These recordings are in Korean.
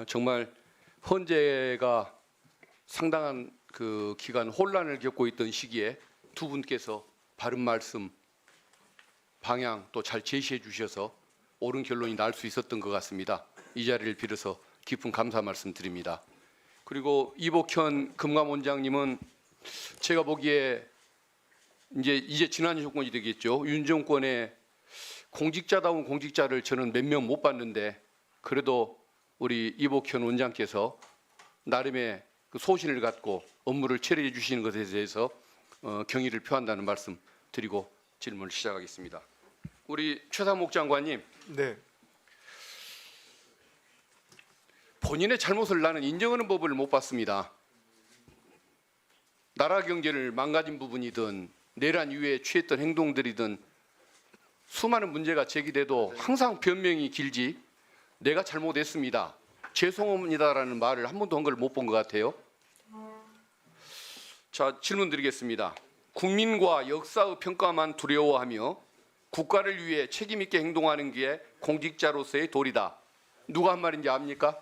정말 헌재가 상당한 그 기간 혼란을 겪고 있던 시기에 두 분께서 바른 말씀, 방향 또 잘 제시해 주셔서 옳은 결론이 날 수 있었던 것 같습니다. 이 자리를 빌어서 깊은 감사 말씀드립니다. 그리고 이복현 금감원장님은 제가 보기에 이제 지난 정권이 되겠죠. 윤 정권의 공직자다운 공직자를 저는 몇 명 못 봤는데 그래도 우리 이복현 원장께서 나름의 그 소신을 갖고 업무를 처리해 주시는 것에 대해서 경의를 표한다는 말씀 드리고 질문을 시작하겠습니다. 우리 최상목 장관님, 네, 본인의 잘못을 나는 인정하는 법을 못 봤습니다. 나라 경제를 망가진 부분이든 내란 이후에 취했던 행동들이든 수많은 문제가 제기돼도 항상 변명이 길지 내가 잘못했습니다, 죄송합니다라는 말을 한 번도 한 걸 못 본 것 같아요. 자, 질문 드리겠습니다. 국민과 역사의 평가만 두려워하며 국가를 위해 책임 있게 행동하는 게 공직자로서의 도리다. 누가 한 말인지 압니까?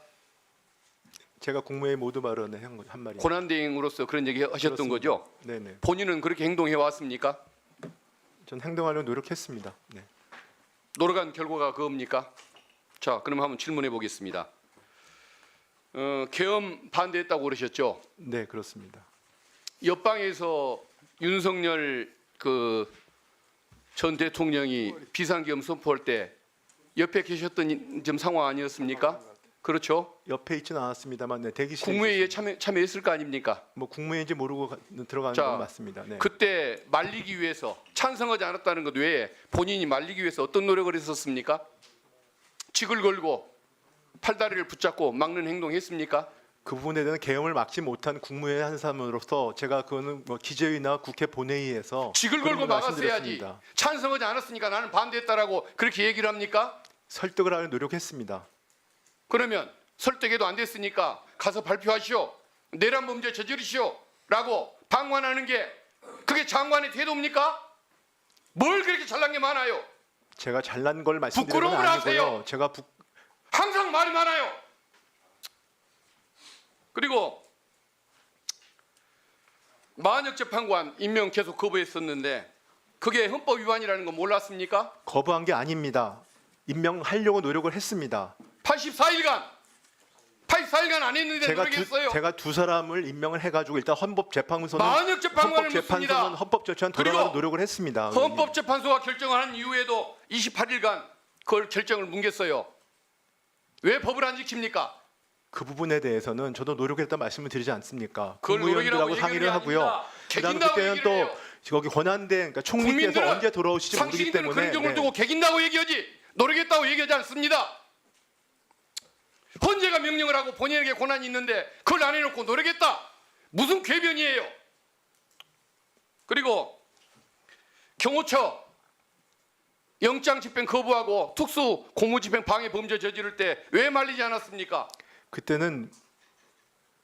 제가 국무회의 모두 발언에 한 말입니다. 권한대행으로서 그런 얘기 하셨던 그렇습니다. 거죠? 네네. 본인은 그렇게 행동해 왔습니까? 전 행동하려고 노력했습니다. 네. 노력한 결과가 그겁니까? 자, 그럼 한번 질문해 보겠습니다. 계엄 반대했다고 그러셨죠? 네, 그렇습니다. 옆방에서 윤석열 전 대통령이 비상계엄 선포할 때 옆에 계셨던 좀 상황 아니었습니까? 그렇죠? 옆에 있지는 않았습니다만, 네, 대기실에 국무회의에 있었습니다. 참여했을 거 아닙니까? 뭐 국무회의인지 모르고 들어가는 자, 건 맞습니다. 네. 그때 말리기 위해서 찬성하지 않았다는 것 외에 본인이 말리기 위해서 어떤 노력을 했었습니까? 직을 걸고 팔다리를 붙잡고 막는 행동했습니까? 그 부분에 대한 계엄을 막지 못한 국무회의 한 사람으로서 제가 그거는 뭐 기재위나 국회 본회의에서 직을 그런 걸고 걸 막았어야지. 말씀드렸습니다. 찬성하지 않았으니까 나는 반대했다라고 그렇게 얘기를 합니까? 설득을 하려 노력했습니다. 그러면 설득해도 안 됐으니까 가서 발표하시오, 내란 범죄 저지르시오라고 방관하는 게 그게 장관의 태도입니까? 뭘 그렇게 잘난 게 많아요? 제가 잘난 걸 말씀드리는 건 부끄러움을 아니고요. 하세요. 제가 항상 말이 많아요. 그리고 마한혁 재판관 임명 계속 거부했었는데 그게 헌법 위반이라는 거 몰랐습니까? 거부한 게 아닙니다. 임명하려고 노력을 했습니다. 84일간 안 했는데 노력했어요. 제가 두 사람을 임명을 해가지고 일단 헌법재판소는 마한혁 재판관을 묻습니다. 헌법재판 돌아가는 노력을 했습니다. 헌법재판소가 결정을 한 이후에도 28일간 그걸 결정을 뭉갰어요. 왜 법을 안 지킵니까? 그 부분에 대해서는 저도 노력했다 말씀을 드리지 않습니까? 그걸 노력이라고 국무위원들하고 상의를 얘기하는 게 하고요. 아닙니다. 그다음 개긴다고 그때는 얘기를 해요. 또 거기 권한대, 그러니까 총리께서 국민들은 언제 돌아오실지 모르기 상식인들은 때문에 그런 경우를 두고 개긴다고 얘기하지 노력했다고 얘기하지 않습니다. 헌재가 명령을 하고 본인에게 권한이 있는데 그걸 안 해놓고 노력했다. 무슨 궤변이에요? 그리고 경호처 영장 집행 거부하고 특수 공무집행 방해 범죄 저지를 때 왜 말리지 않았습니까? 그때는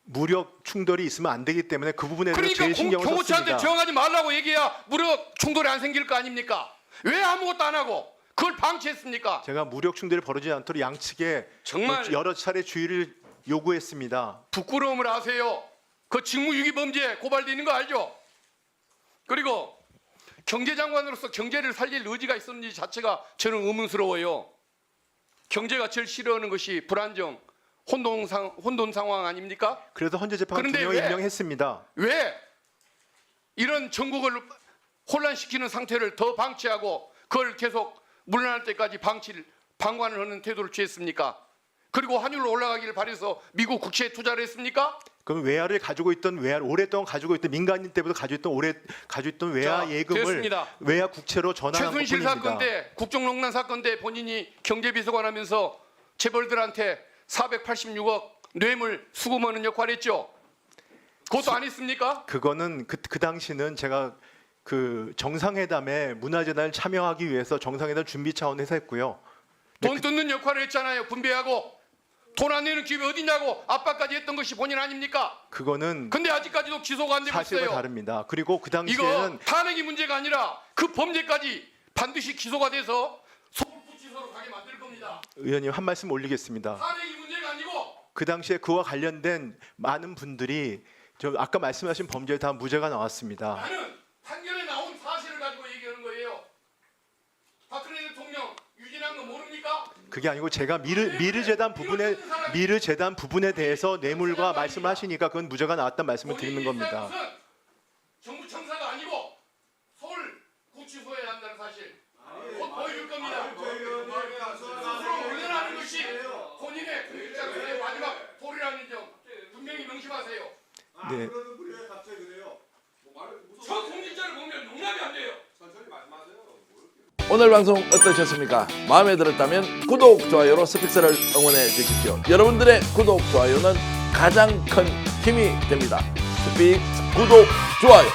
무력 충돌이 있으면 안 되기 때문에 그 부분에 대해서 그러니까 제일 신경을 경호처한테 썼습니다. 저항하지 말라고 얘기해야 무력 충돌이 안 생길 거 아닙니까? 왜 아무것도 안 하고 그걸 방치했습니까? 제가 무력 충돌이 벌어지지 않도록 양측에 정말 여러 차례 주의를 요구했습니다. 부끄러움을 아세요. 그 직무유기 범죄 고발되는 거 알죠? 그리고 경제장관으로서 경제를 살릴 의지가 있었는지 자체가 저는 의문스러워요. 경제가 제일 싫어하는 것이 불안정, 혼돈 상황 아닙니까? 그래서 헌재재판관 두 그런데 명을 왜? 임명했습니다. 왜 이런 전국을 혼란시키는 상태를 더 방치하고 그걸 계속 물러날 때까지 방관을 하는 태도를 취했습니까? 그리고 환율로 올라가기를 바라서 미국 국채에 투자를 했습니까? 그럼 외화를 가지고 있던 오랫동안 가지고 있던 민간인 때부터 가지고 있던 외화 자, 예금을 됐습니다. 외화 국채로 전환한 최순실 것뿐입니다. 사건 때 국정농단 사건 때 본인이 경제비서관 하면서 재벌들한테 486억 뇌물 수금하는 역할을 했죠. 그것도 안 했습니까? 그거는 그 당시는 제가 그 정상회담에 문화재단을 참여하기 위해서 정상회담 준비 차원에서 했고요. 돈 뜯는 역할을 했잖아요. 분배하고 돈 안 내는 기업이 어디냐고 압박까지 했던 것이 본인 아닙니까? 그거는 근데 아직까지도 기소가 안 되고 사실과 있어요. 다릅니다. 그리고 그 이거 당시에는 탄핵이 문제가 아니라 그 범죄까지 반드시 기소가 돼서 소부치소로 가게 만들 겁니다. 의원님 한 말씀 올리겠습니다. 탄핵이 문제가 아니고 그 당시에 그와 관련된 많은 분들이 저 아까 말씀하신 범죄에 다 무죄가 나왔습니다. 나는 판결에 나온 사실을 가지고 얘기하는 거예요. 박근혜 대통령 유진한 거 모릅니까? 그게 아니고 제가 미르재단 부분에 대해서 뇌물과 말씀하시니까 그건 무죄가 나왔다는 말씀을 드리는 겁니다. 정부 청사가 아니고 서울 구치소에 한다는 사실 곧 보여줄 겁니다. 스스로 올려라는 것이 본인의 공직자로서의 마지막 도리라는 점 분명히 명심하세요. 네. 그러는 분이 왜 갑자기 그래요? 저 공직자를 보면 용납이 안 돼요. 천천히 말씀하세요. 오늘 방송 어떠셨습니까? 마음에 들었다면 구독, 좋아요로 스픽스를 응원해 주십시오. 여러분들의 구독, 좋아요는 가장 큰 힘이 됩니다. 스픽스 구독, 좋아요.